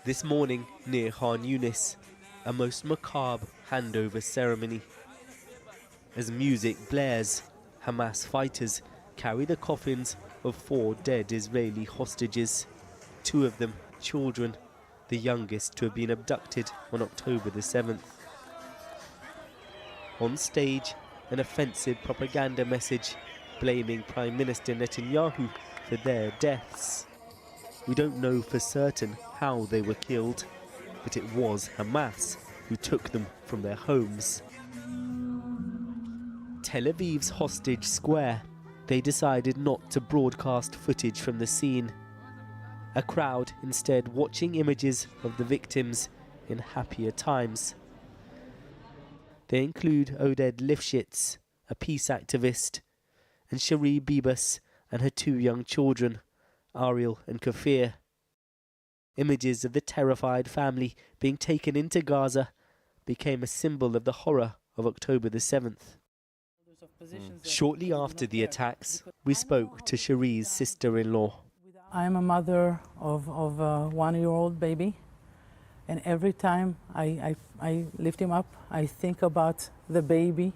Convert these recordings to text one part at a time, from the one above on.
This morning, near Khan Yunis, a most macabre handover ceremony. As music blares, Hamas fighters carry the coffins of 4 dead Israeli hostages, 2 of them children, the youngest to have been abducted on October the 7th. On stage, an offensive propaganda message blaming Prime Minister Netanyahu for their deaths. We don't know for certain how they were killed, but it was Hamas who took them from their homes. Tel Aviv's hostage square, they decided not to broadcast footage from the scene. A crowd instead watching images of the victims in happier times. They include Oded Lifshitz, a peace activist, and Cherie Bibas and her 2 young children, Ariel and Kafir. Images of the terrified family being taken into Gaza became a symbol of the horror of October the 7th. Shortly after the attacks, we spoke to Cherie's sister-in-law. I'm a mother of a 1-year-old baby, and every time I lift him up, I think about the baby.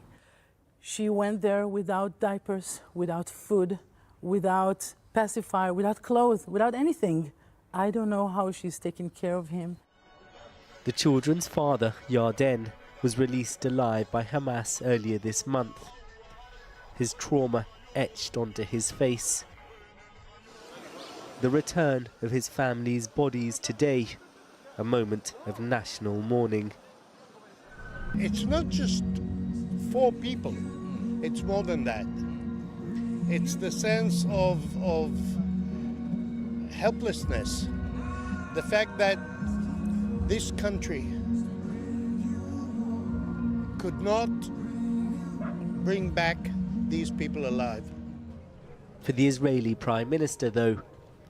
She went there without diapers, without food, without pacifier, without clothes, without anything. I don't know how she's taking care of him. The children's father, Yarden, was released alive by Hamas earlier this month. His trauma etched onto his face. The return of his family's bodies today, a moment of national mourning. It's not just 4 people, it's more than that. It's the sense of helplessness, the fact that this country could not bring back these people alive. For the Israeli Prime Minister, though,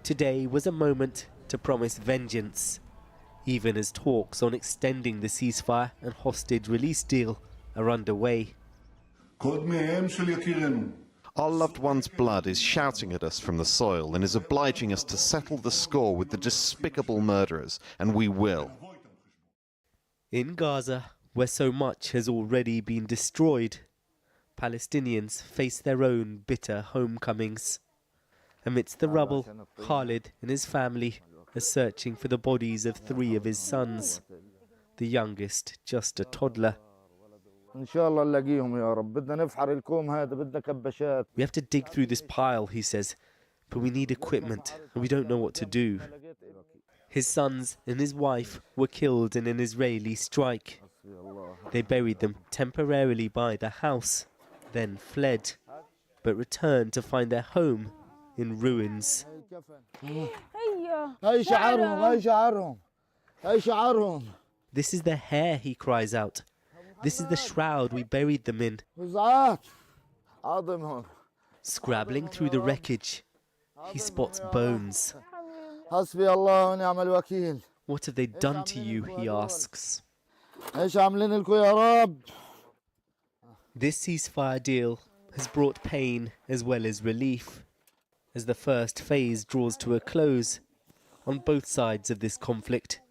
today was a moment to promise vengeance, even as talks on extending the ceasefire and hostage release deal are underway. Our loved one's blood is shouting at us from the soil and is obliging us to settle the score with the despicable murderers, and we will. In Gaza, where so much has already been destroyed, Palestinians face their own bitter homecomings. Amidst the rubble, Khalid and his family are searching for the bodies of 3 of his sons, the youngest just a toddler. We have to dig through this pile, he says, but we need equipment and we don't know what to do. His sons and his wife were killed in an Israeli strike. They buried them temporarily by the house, then fled, but returned to find their home in ruins. This is their hair, he cries out. This is the shroud we buried them in. Scrabbling through the wreckage, he spots bones. What have they done to you, he asks. This ceasefire deal has brought pain as well as relief. As the first phase draws to a close, on both sides of this conflict,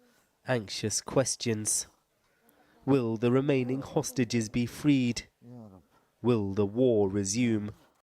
anxious questions. Will the remaining hostages be freed? Will the war resume?